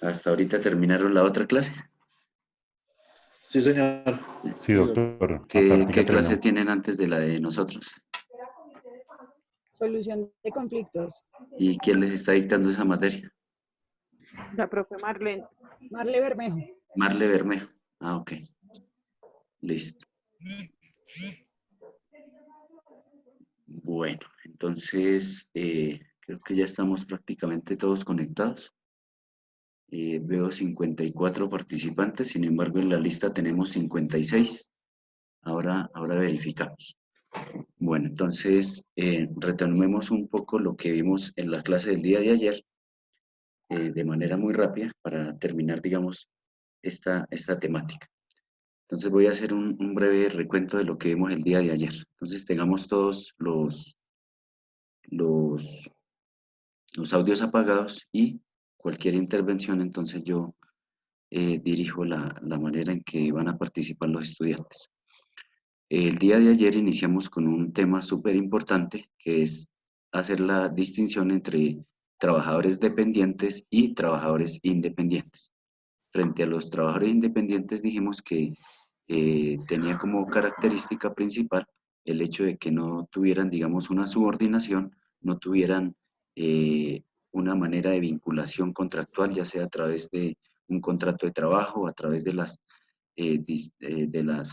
¿Hasta ahorita terminaron la otra clase? Sí, señor. Sí, doctor. Hasta ¿Qué ahorita clase terminamos. tienen antes de la de nosotros? Solución de conflictos. ¿Y quién les está dictando esa materia? La profe Marlene. Marle Bermejo. Marle Bermejo. Ah, ok. Listo. Bueno, entonces creo que ya estamos prácticamente todos conectados. Veo 54 participantes, sin embargo en la lista tenemos 56. Ahora verificamos. Bueno, entonces retomemos un poco lo que vimos en la clase del día de ayer, de manera muy rápida, para terminar, digamos, esta temática. Entonces voy a hacer un breve recuento de lo que vimos el día de ayer. Entonces tengamos todos los audios apagados y cualquier intervención, entonces yo dirijo la manera en que van a participar los estudiantes. El día de ayer iniciamos con un tema súper importante, que es hacer la distinción entre trabajadores dependientes y trabajadores independientes. Frente a los trabajadores independientes dijimos que tenía como característica principal el hecho de que no tuvieran, digamos, una subordinación, no tuvieran una manera de vinculación contractual, ya sea a través de un contrato de trabajo, a través de las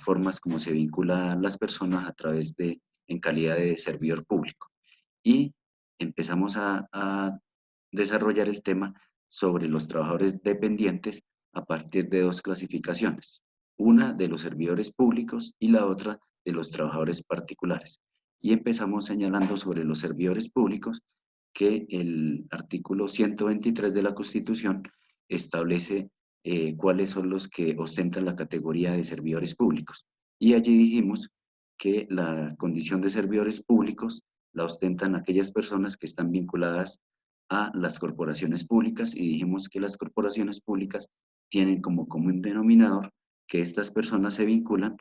formas como se vinculan las personas a través de, en calidad de servidor público. Y empezamos a desarrollar el tema sobre los trabajadores dependientes a partir de dos clasificaciones, una de los servidores públicos y la otra de los trabajadores particulares. Y empezamos señalando sobre los servidores públicos que el artículo 123 de la Constitución establece cuáles son los que ostentan la categoría de servidores públicos. Y allí dijimos que la condición de servidores públicos la ostentan aquellas personas que están vinculadas a las corporaciones públicas y dijimos que las corporaciones públicas tienen como común denominador que estas personas se vinculan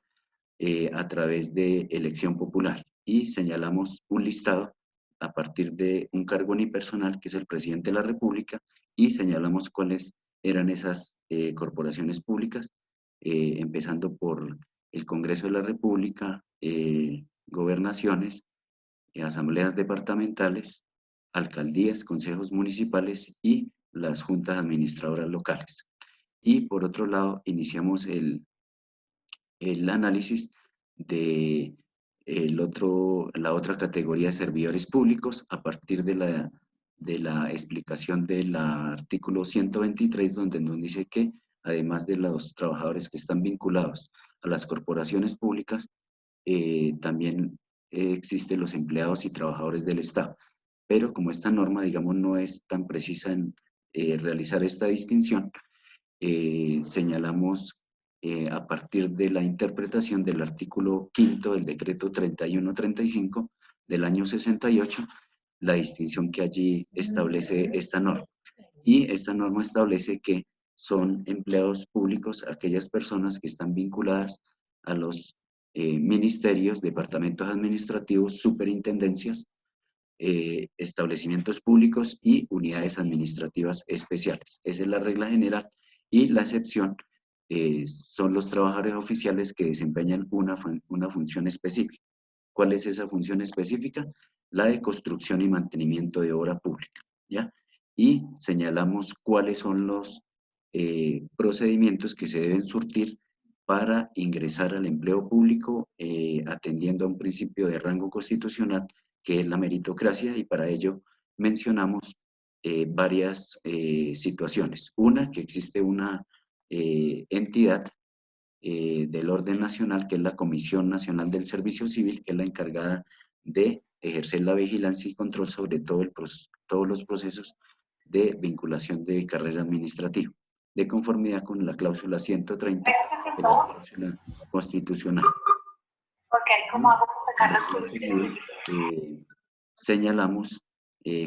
a través de elección popular y señalamos un listado a partir de un cargo unipersonal que es el presidente de la República y señalamos cuáles eran esas corporaciones públicas, empezando por el Congreso de la República, gobernaciones, asambleas departamentales, alcaldías, consejos municipales y las juntas administradoras locales. Y por otro lado, iniciamos el análisis de la otra categoría de servidores públicos a partir de la explicación del artículo 123, donde nos dice que además de los trabajadores que están vinculados a las corporaciones públicas, también existen los empleados y trabajadores del Estado. Pero como esta norma, digamos, no es tan precisa en realizar esta distinción, señalamos a partir de la interpretación del artículo 5 del decreto 3135 del año 68, la distinción que allí establece esta norma. Y esta norma establece que son empleados públicos aquellas personas que están vinculadas a los ministerios, departamentos administrativos, superintendencias, establecimientos públicos y unidades administrativas especiales. Esa es la regla general y la excepción son los trabajadores oficiales que desempeñan una función específica. ¿Cuál es esa función específica? La de construcción y mantenimiento de obra pública, ¿ya? Y señalamos cuáles son los procedimientos que se deben surtir para ingresar al empleo público atendiendo a un principio de rango constitucional que es la meritocracia, y para ello mencionamos varias situaciones. Una, que existe una entidad del orden nacional, que es la Comisión Nacional del Servicio Civil, que es la encargada de ejercer la vigilancia y control sobre todos los procesos de vinculación de carrera administrativa, de conformidad con la cláusula 130 de la cláusula constitucional. Señalamos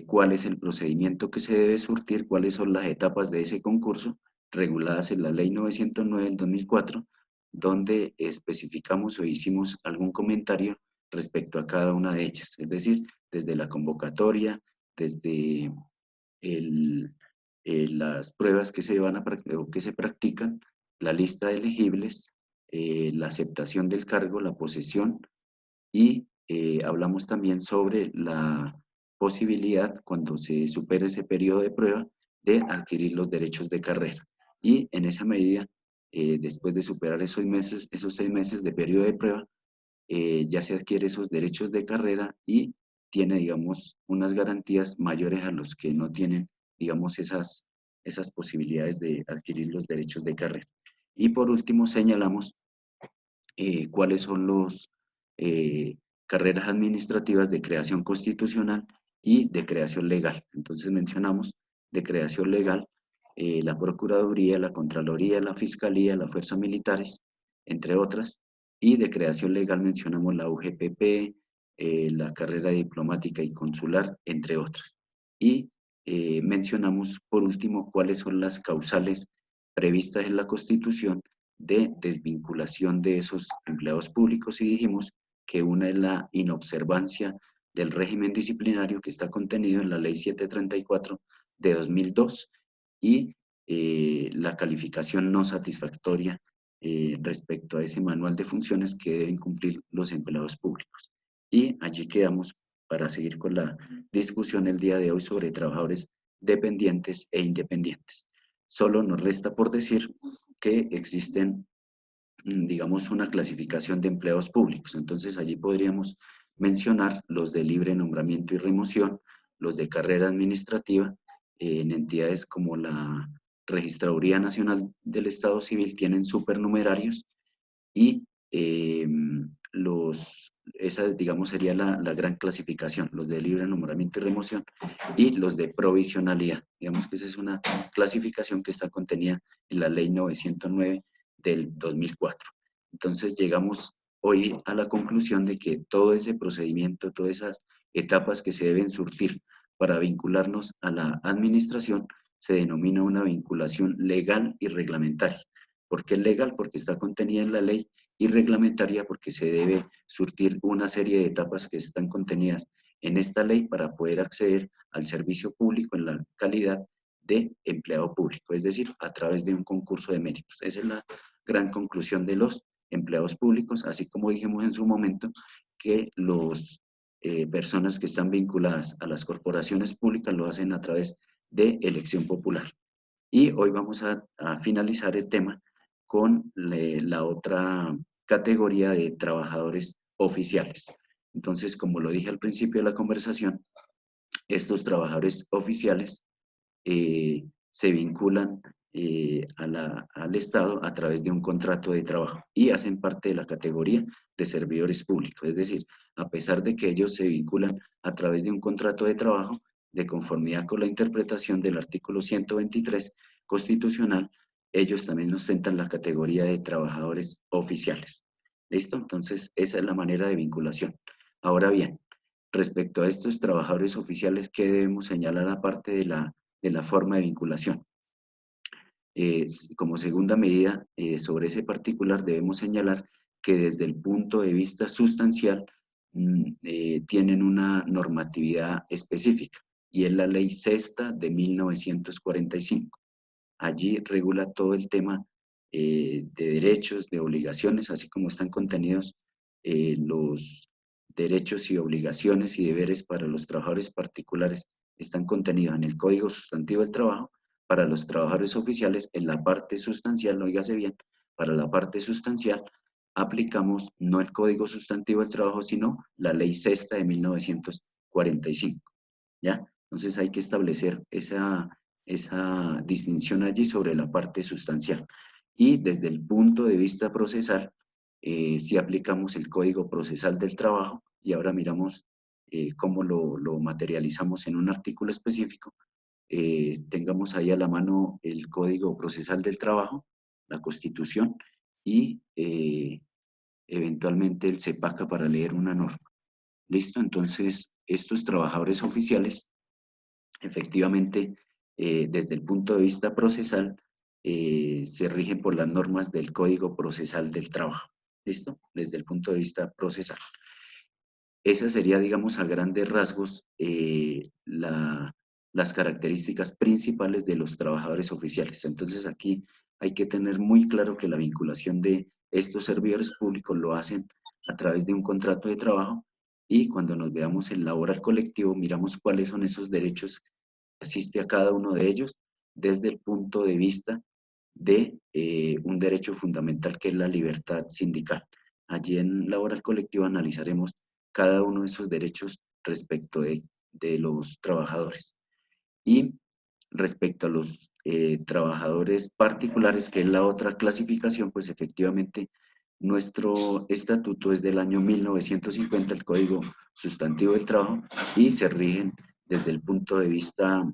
cuál es el procedimiento que se debe surtir, cuáles son las etapas de ese concurso, reguladas en la Ley 909 del 2004, donde especificamos o hicimos algún comentario respecto a cada una de ellas, es decir, desde la convocatoria, desde las pruebas que se van a o que se practican, la lista de elegibles, la aceptación del cargo, la posesión, y hablamos también sobre la posibilidad, cuando se supere ese periodo de prueba, de adquirir los derechos de carrera. Y en esa medida, después de superar esos 6 meses de periodo de prueba, ya se adquiere esos derechos de carrera y tiene, digamos, unas garantías mayores a los que no tienen, digamos, esas posibilidades de adquirir los derechos de carrera. Y por último, señalamos cuáles son los carreras administrativas de creación constitucional y de creación legal. Entonces mencionamos de creación legal la Procuraduría, la Contraloría, la Fiscalía, la Fuerza Militares, entre otras, y de creación legal mencionamos la UGPP, la carrera diplomática y consular, entre otras. Y mencionamos por último cuáles son las causales previstas en la Constitución de desvinculación de esos empleados públicos, y dijimos que una es la inobservancia del régimen disciplinario que está contenido en la Ley 734 de 2002 y la calificación no satisfactoria respecto a ese manual de funciones que deben cumplir los empleados públicos. Y allí quedamos para seguir con la discusión el día de hoy sobre trabajadores dependientes e independientes. Solo nos resta por decir que existen, digamos, una clasificación de empleados públicos. Entonces allí podríamos mencionar los de libre nombramiento y remoción, los de carrera administrativa, en entidades como la Registraduría Nacional del Estado Civil tienen supernumerarios, y esa, digamos, sería la gran clasificación, los de libre nombramiento y remoción, y los de provisionalidad. Digamos que esa es una clasificación que está contenida en la Ley 909 del 2004. Entonces llegamos hoy a la conclusión de que todo ese procedimiento, todas esas etapas que se deben surtir para vincularnos a la administración, se denomina una vinculación legal y reglamentaria. ¿Por qué es legal? Porque está contenida en la ley, y reglamentaria porque se debe surtir una serie de etapas que están contenidas en esta ley para poder acceder al servicio público en la calidad de empleado público, es decir, a través de un concurso de méritos. Esa es la gran conclusión de los empleados públicos, así como dijimos en su momento que las personas que están vinculadas a las corporaciones públicas lo hacen a través de elección popular. Y hoy vamos a finalizar el tema con la otra categoría de trabajadores oficiales. Entonces, como lo dije al principio de la conversación, estos trabajadores oficiales se vinculan al Estado a través de un contrato de trabajo y hacen parte de la categoría de servidores públicos. Es decir, a pesar de que ellos se vinculan a través de un contrato de trabajo, de conformidad con la interpretación del artículo 123 constitucional, ellos también ostentan la categoría de trabajadores oficiales. ¿Listo? Entonces, esa es la manera de vinculación. Ahora bien, respecto a estos trabajadores oficiales, ¿qué debemos señalar aparte de la forma de vinculación? Como segunda medida, sobre ese particular debemos señalar que desde el punto de vista sustancial tienen una normatividad específica, y es la Ley Sexta de 1945. Allí regula todo el tema de derechos, de obligaciones, así como están contenidos los derechos y obligaciones y deberes para los trabajadores particulares, están contenidos en el Código Sustantivo del Trabajo. Para los trabajadores oficiales, en la parte sustancial, oígase bien, para la parte sustancial aplicamos no el Código Sustantivo del Trabajo, sino la Ley Sexta de 1945, ¿ya? Entonces hay que establecer esa distinción allí sobre la parte sustancial. Y desde el punto de vista procesal, si aplicamos el Código Procesal del Trabajo, y ahora miramos cómo lo materializamos en un artículo específico. Tengamos ahí a la mano el Código Procesal del Trabajo, la Constitución, y eventualmente el CEPACA para leer una norma. ¿Listo? Entonces, estos trabajadores oficiales, efectivamente, desde el punto de vista procesal, se rigen por las normas del Código Procesal del Trabajo. ¿Listo? Desde el punto de vista procesal. Esa sería, digamos, a grandes rasgos las características principales de los trabajadores oficiales. Entonces aquí hay que tener muy claro que la vinculación de estos servidores públicos lo hacen a través de un contrato de trabajo, y cuando nos veamos en laboral colectivo miramos cuáles son esos derechos que asiste a cada uno de ellos desde el punto de vista de un derecho fundamental que es la libertad sindical. Allí en laboral colectivo analizaremos cada uno de esos derechos respecto de los trabajadores. Y respecto a los trabajadores particulares, que es la otra clasificación, pues efectivamente nuestro estatuto es del año 1950, el Código Sustantivo del Trabajo, y se rigen desde el punto de vista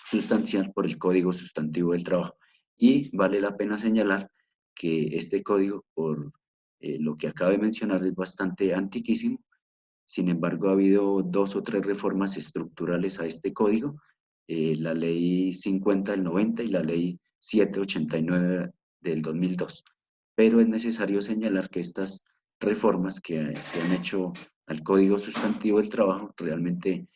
sustancial por el Código Sustantivo del Trabajo. Y vale la pena señalar que este código, por lo que acabo de mencionar, es bastante antiquísimo. Sin embargo, ha habido 2 o 3 reformas estructurales a este código, la Ley 50 del 90 y la Ley 789 del 2002. Pero es necesario señalar que estas reformas que se han hecho al Código Sustantivo del Trabajo realmente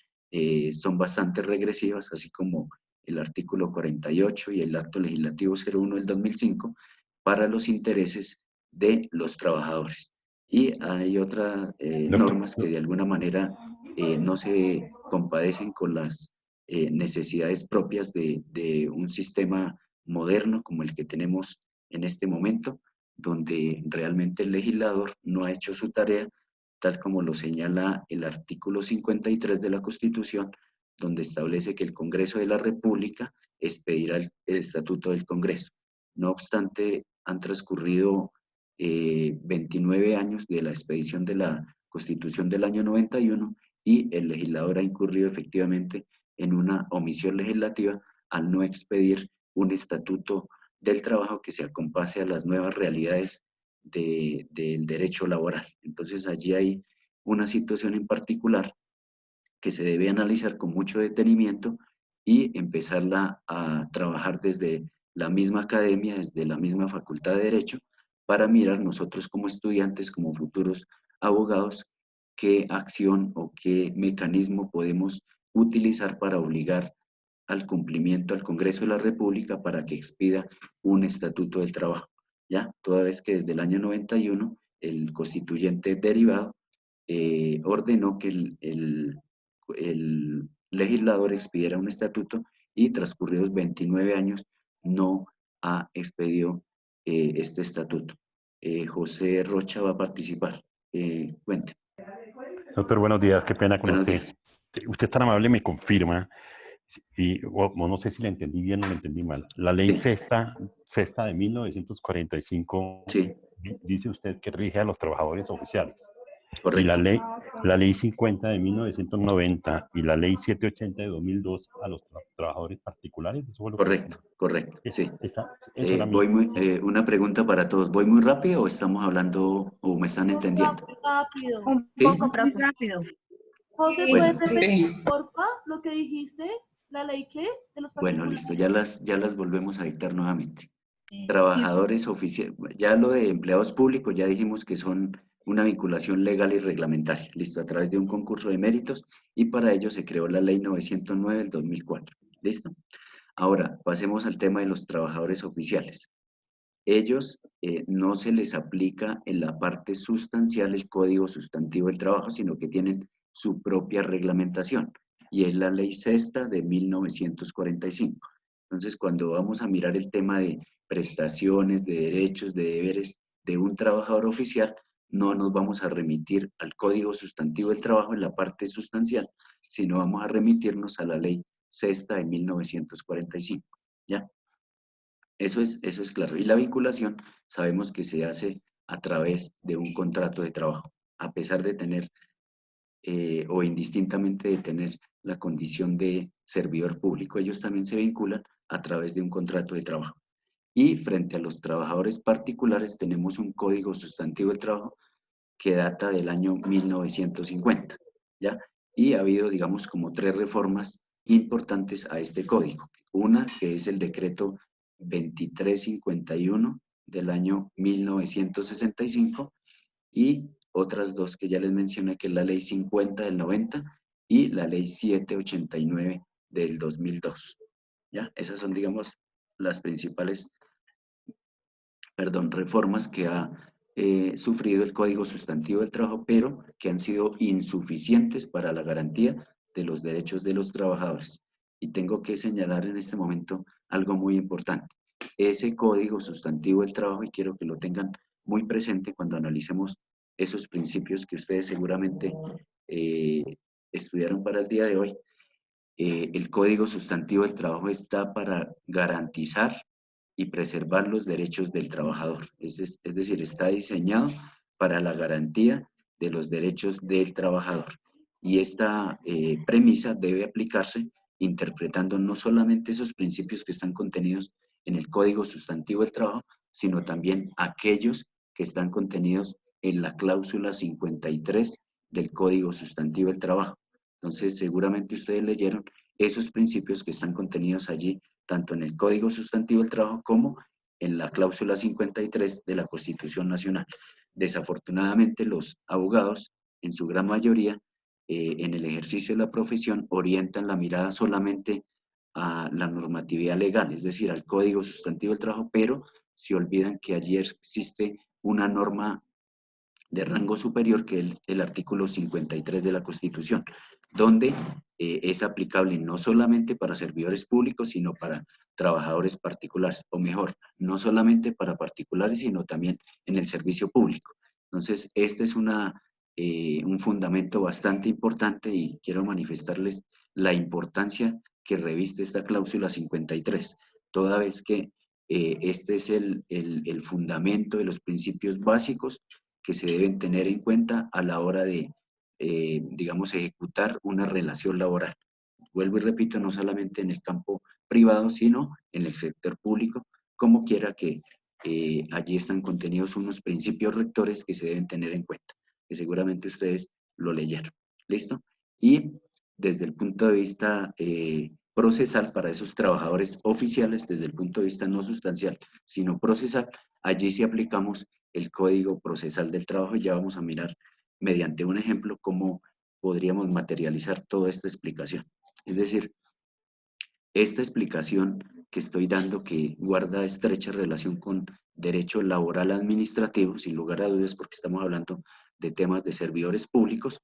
son bastante regresivas, así como el artículo 48 y el Acto Legislativo 01 del 2005, para los intereses de los trabajadores. Y hay otras normas que de alguna manera no se compadecen con las necesidades propias de un sistema moderno como el que tenemos en este momento, donde realmente el legislador no ha hecho su tarea, tal como lo señala el artículo 53 de la Constitución, donde establece que el Congreso de la República expedirá el Estatuto del Congreso. No obstante, han transcurrido 29 años de la expedición de la Constitución del año 91 y el legislador ha incurrido efectivamente en una omisión legislativa al no expedir un estatuto del trabajo que se acompase a las nuevas realidades del derecho laboral. Entonces allí hay una situación en particular que se debe analizar con mucho detenimiento y empezarla a trabajar desde la misma academia, desde la misma Facultad de Derecho, para mirar nosotros como estudiantes, como futuros abogados, qué acción o qué mecanismo podemos utilizar para obligar al cumplimiento al Congreso de la República para que expida un estatuto del trabajo. ¿Ya? Toda vez que desde el año 91 el constituyente derivado ordenó que el legislador expidiera un estatuto y transcurridos 29 años no ha expedido este estatuto. José Rocha va a participar. Cuente. Doctor, buenos días, qué pena con Buenos usted. días. Usted tan amable me confirma, y no sé si le entendí bien o le entendí mal. La ley Sí. sexta de 1945 Sí, dice usted que rige a los trabajadores oficiales. Y correcto. la ley 50 de 1990 y la ley 780 de 2002 a los trabajadores particulares. ¿Eso fue lo Correcto, correcto, sí. Eso era mi... Una pregunta para todos. ¿Voy muy rápido o estamos hablando o me están entendiendo? Rápido. Un ¿Sí? poco muy rápido. José, Bueno, ¿puedes repetir, porfa, lo que dijiste? ¿La ley qué? De los bueno, particulares. listo, ya las volvemos a dictar nuevamente. Sí. Trabajadores oficiales, ya lo de empleados públicos, ya dijimos que son una vinculación legal y reglamentaria, listo, a través de un concurso de méritos, y para ello se creó la ley 909 del 2004, listo. Ahora, pasemos al tema de los trabajadores oficiales. Ellos no se les aplica en la parte sustancial el Código Sustantivo del Trabajo, sino que tienen su propia reglamentación, y es la Ley Sexta de 1945. Entonces, cuando vamos a mirar el tema de prestaciones, de derechos, de deberes de un trabajador oficial, no nos vamos a remitir al Código Sustantivo del Trabajo en la parte sustancial, sino vamos a remitirnos a la Ley Sexta de 1945, ¿ya? Eso es claro. Y la vinculación sabemos que se hace a través de un contrato de trabajo, a pesar de tener o indistintamente de tener la condición de servidor público. Ellos también se vinculan a través de un contrato de trabajo. Y frente a los trabajadores particulares tenemos un código sustantivo del trabajo que data del año 1950, ¿ya? Y ha habido, digamos, como 3 reformas importantes a este código. Una, que es el decreto 2351 del año 1965, y otras 2 que ya les mencioné, que es la ley 50 del 90 y la ley 789 del 2002. ¿Ya? Esas son, digamos, las principales, reformas que ha sufrido el Código Sustantivo del Trabajo, pero que han sido insuficientes para la garantía de los derechos de los trabajadores. Y tengo que señalar en este momento algo muy importante. Ese Código Sustantivo del Trabajo, y quiero que lo tengan muy presente cuando analicemos esos principios que ustedes seguramente estudiaron para el día de hoy, el Código Sustantivo del Trabajo está para garantizar y preservar los derechos del trabajador. Es decir, está diseñado para la garantía de los derechos del trabajador. Y esta premisa debe aplicarse interpretando no solamente esos principios que están contenidos en el Código Sustantivo del Trabajo, sino también aquellos que están contenidos en la cláusula 53 del Código Sustantivo del Trabajo. Entonces, seguramente ustedes leyeron esos principios que están contenidos allí, tanto en el Código Sustantivo del Trabajo como en la cláusula 53 de la Constitución Nacional. Desafortunadamente, los abogados, en su gran mayoría, en el ejercicio de la profesión, orientan la mirada solamente a la normatividad legal, es decir, al Código Sustantivo del Trabajo, pero se olvidan que allí existe una norma de rango superior, que es el artículo 53 de la Constitución, donde es aplicable no solamente para servidores públicos, sino para trabajadores particulares, o mejor, no solamente para particulares, sino también en el servicio público. Entonces, este es un fundamento bastante importante y quiero manifestarles la importancia que reviste esta cláusula 53, toda vez que este es el fundamento de los principios básicos que se deben tener en cuenta a la hora de, digamos, ejecutar una relación laboral. Vuelvo y repito, no solamente en el campo privado, sino en el sector público, como quiera que allí están contenidos unos principios rectores que se deben tener en cuenta, que seguramente ustedes lo leyeron. ¿Listo? Y desde el punto de vista procesal, para esos trabajadores oficiales, desde el punto de vista no sustancial, sino procesal, allí sí aplicamos el Código Procesal del Trabajo, y ya vamos a mirar mediante un ejemplo cómo podríamos materializar toda esta explicación. Es decir, esta explicación que estoy dando, que guarda estrecha relación con derecho laboral administrativo, sin lugar a dudas, porque estamos hablando de temas de servidores públicos,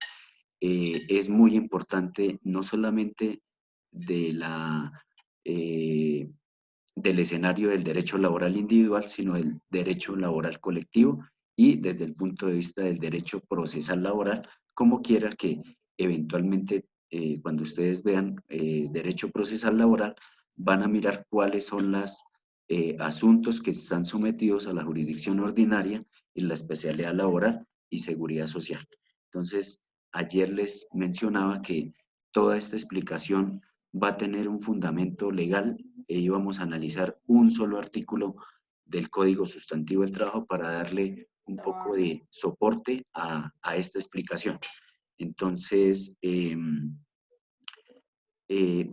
es muy importante no solamente de del escenario del derecho laboral individual, sino del derecho laboral colectivo, y desde el punto de vista del derecho procesal laboral, como quiera que eventualmente cuando ustedes vean derecho procesal laboral, van a mirar cuáles son los asuntos que están sometidos a la jurisdicción ordinaria en la especialidad laboral y seguridad social. Entonces, ayer les mencionaba que toda esta explicación va a tener un fundamento legal, e íbamos a analizar un solo artículo del Código Sustantivo del Trabajo para darle un poco de soporte a esta explicación. Entonces,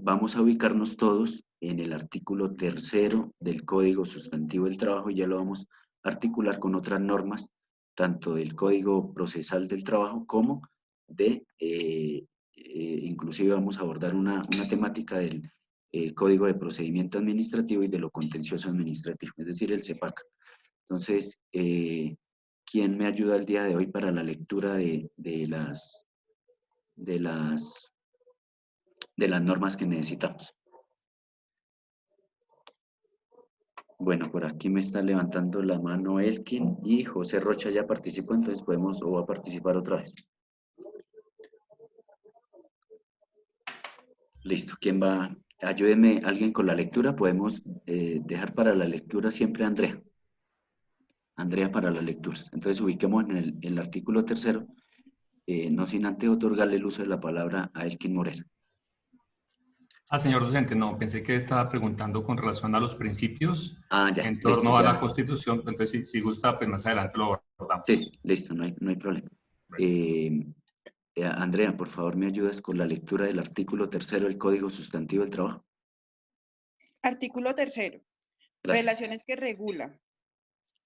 vamos a ubicarnos todos en el artículo 3º del Código Sustantivo del Trabajo, y ya lo vamos a articular con otras normas, tanto del Código Procesal del Trabajo como de, inclusive vamos a abordar una temática del Código de Procedimiento Administrativo y de lo contencioso administrativo, es decir, el CEPAC. Entonces, ¿quién me ayuda el día de hoy para la lectura de las normas que necesitamos? Bueno, por aquí me está levantando la mano Elkin, y José Rocha ya participó, entonces podemos, o va a participar otra vez. Listo, ¿quién va? Ayúdeme alguien con la lectura. Podemos dejar para la lectura siempre a Andrea. Andrea para las lecturas. Entonces ubiquemos en el artículo 3º, no sin antes otorgarle el uso de la palabra a Elkin Morera. Señor docente, no, pensé que estaba preguntando con relación a los principios Ya, en torno listo, a ya. la Constitución, entonces si gusta, pues más adelante lo abordamos. Sí, listo, no hay problema. Andrea, por favor, ¿me ayudas con la lectura del artículo 3º del Código Sustantivo del Trabajo? Artículo 3º. Gracias. Relaciones que regula.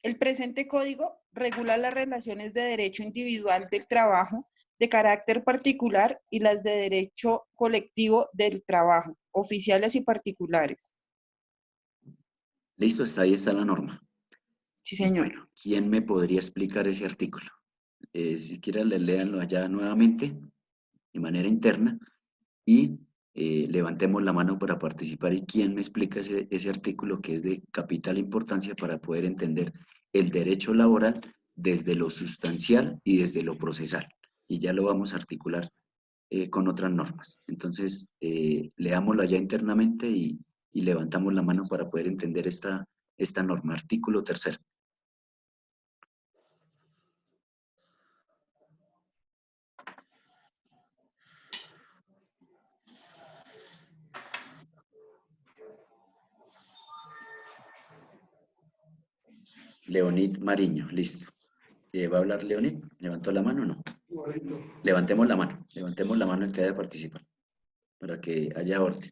El presente código regula las relaciones de derecho individual del trabajo de carácter particular y las de derecho colectivo del trabajo, oficiales y particulares. Listo, hasta ahí está la norma. Sí, señor. Bueno, ¿quién me podría explicar ese artículo? Si quieren, léanlo allá nuevamente, de manera interna, y levantemos la mano para participar. ¿Y quién me explica ese artículo que es de capital importancia para poder entender el derecho laboral desde lo sustancial y desde lo procesal? Y ya lo vamos a articular con otras normas. Entonces, leámoslo allá internamente y levantamos la mano para poder entender esta norma. Artículo 3. Leonid Mariño, listo. ¿Va a hablar Leonid? ¿Levantó la mano o no? Levantemos la mano el que haya participado, para que haya orden.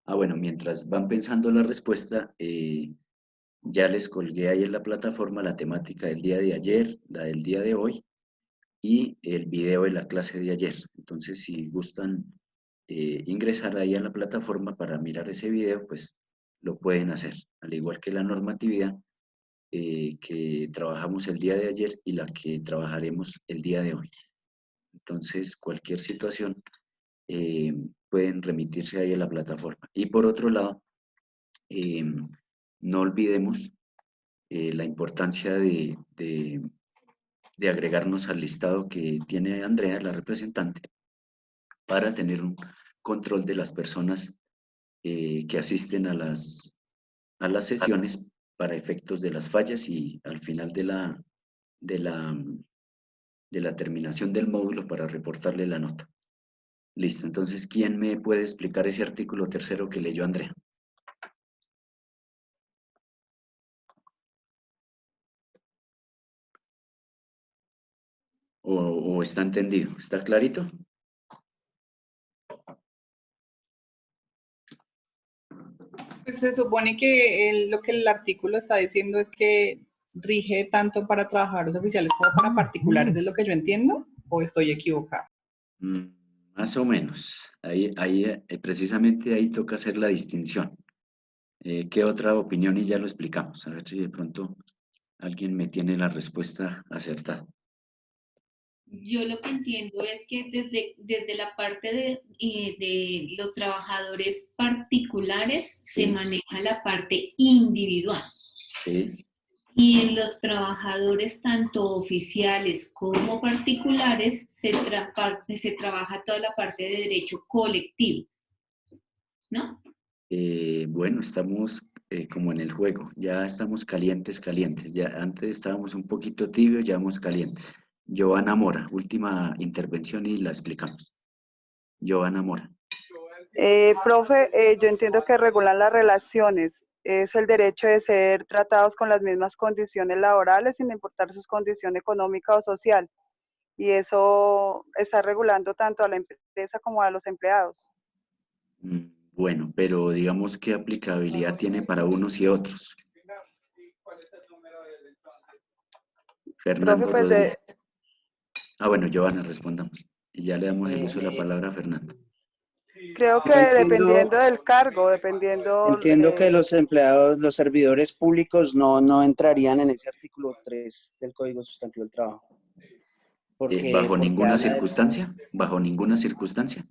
Bueno, mientras van pensando la respuesta, ya les colgué ahí en la plataforma la temática del día de ayer, la del día de hoy, y el video de la clase de ayer. Entonces, si gustan ingresar ahí a la plataforma para mirar ese video, pues lo pueden hacer, al igual que la normatividad que trabajamos el día de ayer y la que trabajaremos el día de hoy. Entonces, cualquier situación pueden remitirse ahí a la plataforma. Y por otro lado, no olvidemos la importancia de agregarnos al listado que tiene Andrea, la representante, para tener un control de las personas que asisten a las sesiones para efectos de las fallas y al final de la terminación del módulo para reportarle la nota. Listo, entonces, ¿quién me puede explicar ese artículo 3 que leyó Andrea? ¿O está entendido? ¿Está clarito? Pues se supone que lo que el artículo está diciendo es que rige tanto para trabajadores oficiales como para particulares, ¿es lo que yo entiendo? ¿O estoy equivocada? Más o menos. Ahí precisamente ahí toca hacer la distinción. ¿Qué otra opinión? Y ya lo explicamos. A ver si de pronto alguien me tiene la respuesta acertada. Yo lo que entiendo es que desde la parte de los trabajadores particulares se maneja la parte individual. Sí. Y en los trabajadores tanto oficiales como particulares se trabaja toda la parte de derecho colectivo, ¿no? Bueno, estamos como en el juego. Ya estamos calientes. Ya antes estábamos un poquito tibios, ya vamos calientes. Giovanna Mora, última intervención y la explicamos. Giovanna Mora. Profe, yo entiendo que regulan las relaciones. Es el derecho de ser tratados con las mismas condiciones laborales sin importar su condición económica o social. Y eso está regulando tanto a la empresa como a los empleados. Bueno, pero digamos qué aplicabilidad tiene para unos y otros. Fernando Profe, Rodríguez. Bueno, Giovanna, respondamos. Y ya le damos el uso de la palabra a Fernando. Creo que dependiendo del cargo, Entiendo que los empleados, los servidores públicos no entrarían en ese artículo 3 del Código Sustantivo del Trabajo. ¿Bajo ninguna circunstancia? ¿Bajo ninguna circunstancia?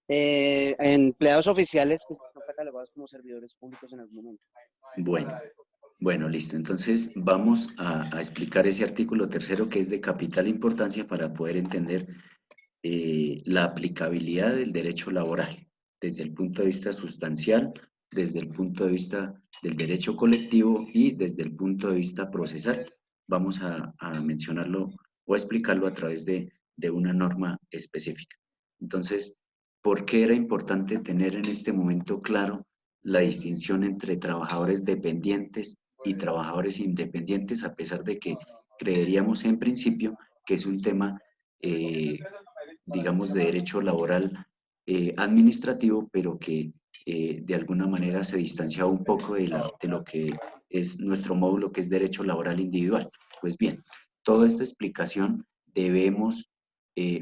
Empleados oficiales que son catalogados como servidores públicos en algún momento. Bueno, listo. Entonces vamos a explicar ese artículo 3 que es de capital importancia para poder entender la aplicabilidad del derecho laboral desde el punto de vista sustancial, desde el punto de vista del derecho colectivo y desde el punto de vista procesal. Vamos a mencionarlo o a explicarlo a través de una norma específica. Entonces, ¿por qué era importante tener en este momento claro la distinción entre trabajadores dependientes y trabajadores independientes, a pesar de que creeríamos en principio que es un tema, digamos, de derecho laboral administrativo, pero que de alguna manera se distanciaba un poco de lo que es nuestro módulo, que es derecho laboral individual? Pues bien, toda esta explicación debemos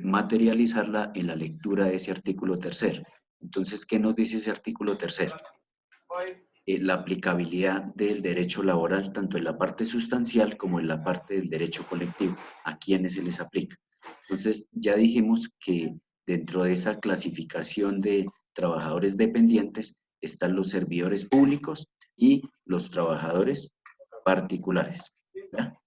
materializarla en la lectura de ese artículo tercero. Entonces, ¿qué nos dice ese artículo tercero? La aplicabilidad del derecho laboral tanto en la parte sustancial como en la parte del derecho colectivo, a quienes se les aplica. Entonces, ya dijimos que dentro de esa clasificación de trabajadores dependientes están los servidores públicos y los trabajadores particulares, ¿ya?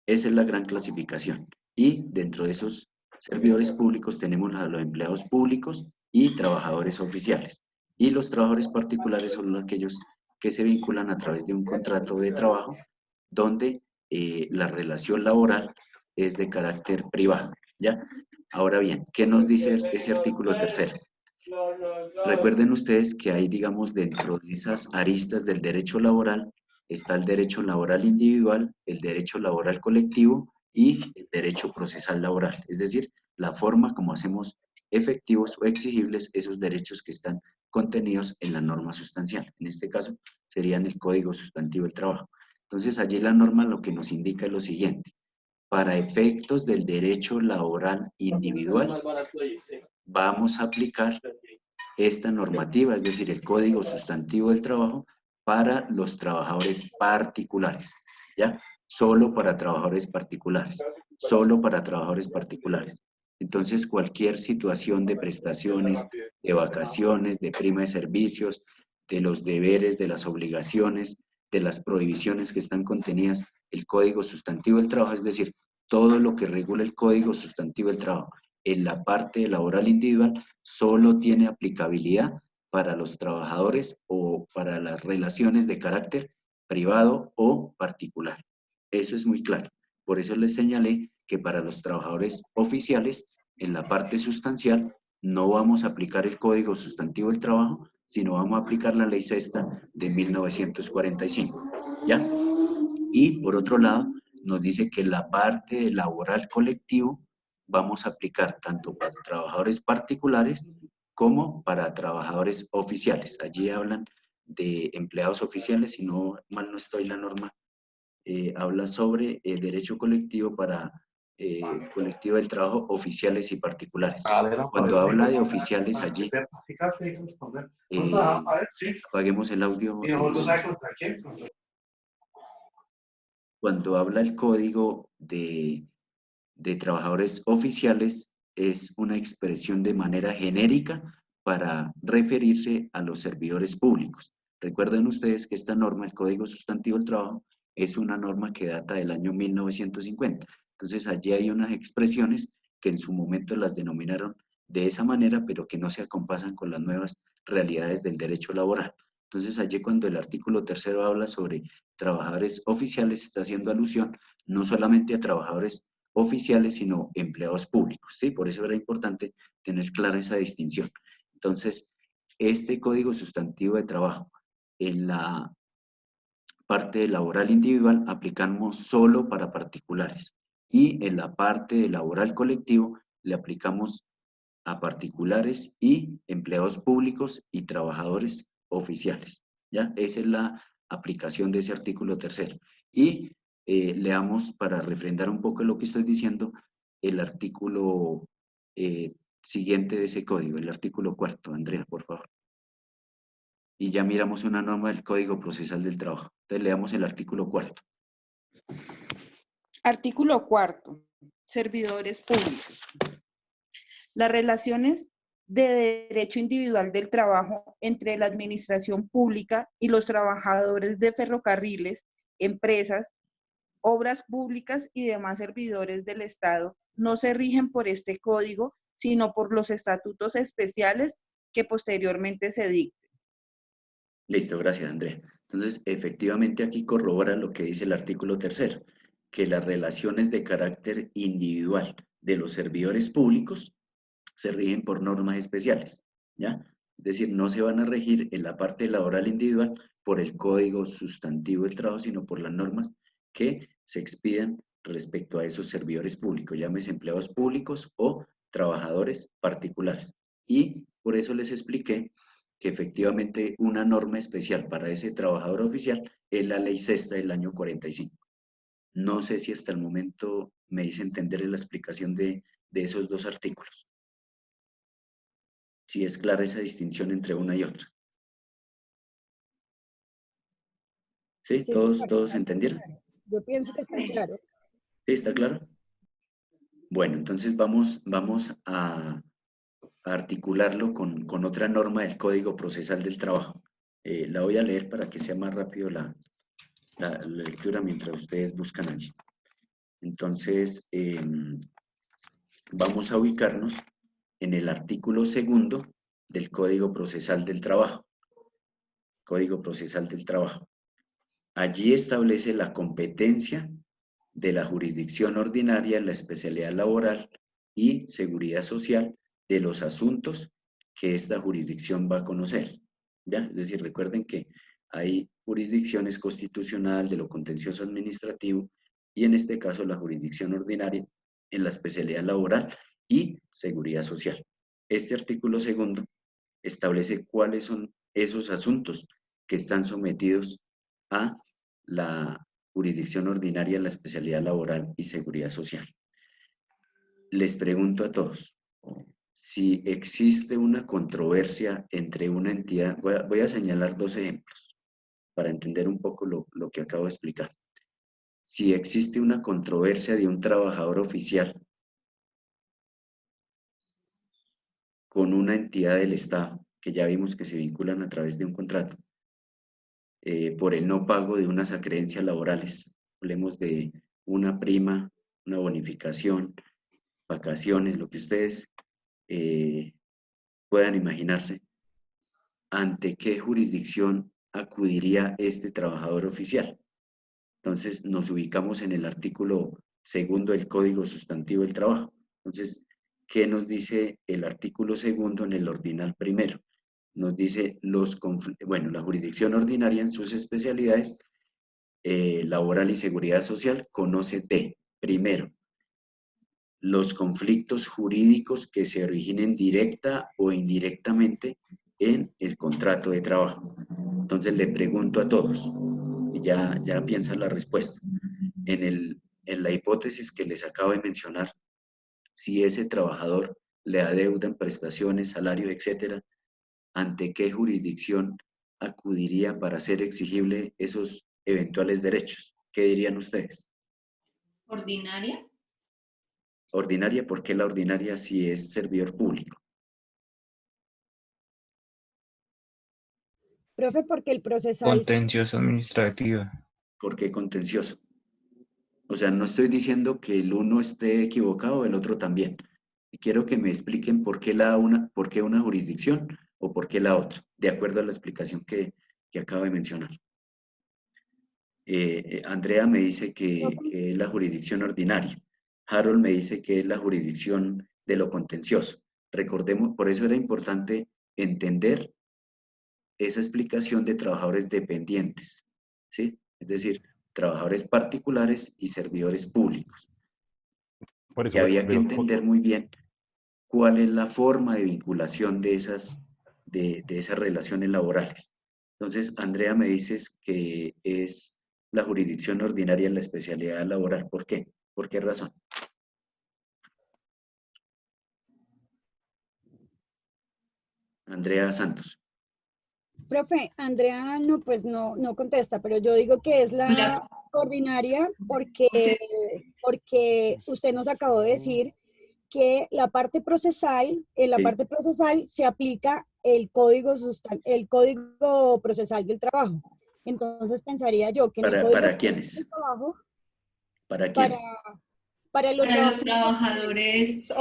Esa es la gran clasificación. Y dentro de esos servidores públicos tenemos a los empleados públicos y trabajadores oficiales. Y los trabajadores particulares son aquellos que se vinculan a través de un contrato de trabajo donde la relación laboral es de carácter privado, ¿ya? Ahora bien, ¿qué nos dice ese artículo tercero? Recuerden ustedes que hay, digamos, dentro de esas aristas del derecho laboral, está el derecho laboral individual, el derecho laboral colectivo y el derecho procesal laboral, es decir, la forma como hacemos efectivos o exigibles esos derechos que están contenidos en la norma sustancial. En este caso, serían el Código Sustantivo del Trabajo. Entonces, allí la norma lo que nos indica es lo siguiente: para efectos del derecho laboral individual, vamos a aplicar esta normativa, es decir, el Código Sustantivo del Trabajo, para los trabajadores particulares, ¿ya? Solo para trabajadores particulares, solo para trabajadores particulares. Entonces, cualquier situación de prestaciones, de vacaciones, de prima de servicios, de los deberes, de las obligaciones, de las prohibiciones que están contenidas el Código Sustantivo del Trabajo, es decir, todo lo que regula el Código Sustantivo del Trabajo en la parte laboral individual solo tiene aplicabilidad para los trabajadores o para las relaciones de carácter privado o particular. Eso es muy claro. Por eso les señalé que para los trabajadores oficiales, en la parte sustancial, no vamos a aplicar el Código Sustantivo del Trabajo, sino vamos a aplicar la Ley Sexta de 1945, ¿ya? Y por otro lado, nos dice que la parte laboral colectivo vamos a aplicar tanto para trabajadores particulares como para trabajadores oficiales. Allí hablan de empleados oficiales, si no mal no estoy, la norma habla sobre el derecho colectivo para colectivo del trabajo oficiales y particulares. Cuando habla de oficiales allí, apaguemos el audio. Cuando habla el código de trabajadores oficiales, es una expresión de manera genérica para referirse a los servidores públicos. Recuerden ustedes que esta norma, el Código Sustantivo del Trabajo, es una norma que data del año 1950. Entonces, allí hay unas expresiones que en su momento las denominaron de esa manera, pero que no se acompasan con las nuevas realidades del derecho laboral. Entonces, allí cuando el artículo tercero habla sobre trabajadores oficiales, está haciendo alusión no solamente a trabajadores oficiales, sino empleados públicos, ¿sí? Por eso era importante tener clara esa distinción. Entonces, este Código Sustantivo de Trabajo, en la parte laboral individual, aplicamos solo para particulares, y en la parte laboral colectivo, le aplicamos a particulares y empleados públicos y trabajadores oficiales, ¿ya? Esa es la aplicación de ese artículo tercero. Y leamos, para refrendar un poco lo que estoy diciendo, el artículo siguiente de ese código, el artículo cuarto. Andrea, por favor. Y ya miramos una norma del Código Procesal del Trabajo. Entonces leamos el artículo cuarto. Artículo cuarto. Servidores públicos. Las relaciones de derecho individual del trabajo entre la administración pública y los trabajadores de ferrocarriles, empresas, obras públicas y demás servidores del Estado no se rigen por este código, sino por los estatutos especiales que posteriormente se dicten. Listo, gracias, Andrea. Entonces, efectivamente aquí corrobora lo que dice el artículo tercero, que las relaciones de carácter individual de los servidores públicos se rigen por normas especiales, ¿ya? Es decir, no se van a regir en la parte laboral individual por el Código Sustantivo del Trabajo, sino por las normas que se expidan respecto a esos servidores públicos, llámese empleados públicos o trabajadores particulares. Y por eso les expliqué que efectivamente una norma especial para ese trabajador oficial es la Ley Sexta del año 45. No sé si hasta el momento me hice entender en la explicación de de esos dos artículos. Si es clara esa distinción entre una y otra. ¿Sí? Sí, ¿Todos, señor, todos está entendieron? claro. Yo pienso que está claro. ¿Sí? ¿Está claro? Bueno, entonces vamos a articularlo con otra norma del Código Procesal del Trabajo. La voy a leer para que sea más rápido la lectura mientras ustedes buscan allí. Entonces, vamos a ubicarnos en el artículo 2 del Código Procesal del Trabajo. Código Procesal del Trabajo. Allí establece la competencia de la jurisdicción ordinaria en la especialidad laboral y seguridad social de los asuntos que esta jurisdicción va a conocer. ¿Ya? Es decir, recuerden que hay jurisdicciones constitucional de lo contencioso administrativo y en este caso la jurisdicción ordinaria en la especialidad laboral y seguridad social. Este artículo 2 establece cuáles son esos asuntos que están sometidos a la jurisdicción ordinaria en la especialidad laboral y seguridad social. Les pregunto a todos, si existe una controversia entre una entidad, voy a señalar dos ejemplos para entender un poco lo que acabo de explicar. Si existe una controversia de un trabajador oficial con una entidad del Estado, que ya vimos que se vinculan a través de un contrato, por el no pago de unas acreencias laborales, hablemos de una prima, una bonificación, vacaciones, lo que ustedes puedan imaginarse, ¿ante qué jurisdicción acudiría este trabajador oficial? Entonces nos ubicamos en el artículo 2 del Código Sustantivo del Trabajo. Entonces, ¿qué nos dice el artículo 2 en el ordinal primero? Nos dice la jurisdicción ordinaria en sus especialidades laboral y seguridad social conoce primero, los conflictos jurídicos que se originen directa o indirectamente en el contrato de trabajo. Entonces le pregunto a todos, y ya piensan la respuesta, en la hipótesis que les acabo de mencionar, si ese trabajador le adeudan prestaciones, salarios, etcétera, ¿ante qué jurisdicción acudiría para hacer exigible esos eventuales derechos? ¿Qué dirían ustedes? ¿Ordinaria? Ordinaria, ¿por qué la ordinaria si es servidor público? Profe, porque el procesal... Contencioso administrativo. ¿Por qué contencioso? O sea, no estoy diciendo que el uno esté equivocado, el otro también. Quiero que me expliquen por qué una jurisdicción o por qué la otra, de acuerdo a la explicación que acabo de mencionar. Andrea me dice que es la jurisdicción ordinaria. Harold me dice que es la jurisdicción de lo contencioso. Recordemos, por eso era importante entender esa explicación de trabajadores dependientes, ¿sí? Es decir, trabajadores particulares y servidores públicos. Por eso Y había que entender muy bien cuál es la forma de vinculación de esas relaciones laborales. Entonces, Andrea me dices que es la jurisdicción ordinaria en la especialidad laboral. ¿Por qué? ¿Por qué razón? Andrea Santos. Profe, Andrea no contesta, pero yo digo que es la ordinaria porque usted nos acabó de decir que en la parte procesal se aplica el código procesal del trabajo. Entonces pensaría yo que en el código ¿Para quiénes? del trabajo, ¿Para quién? para los trabajadores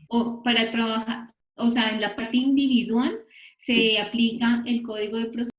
o para trabajar, o sea, en la parte individual se aplica el código de procesal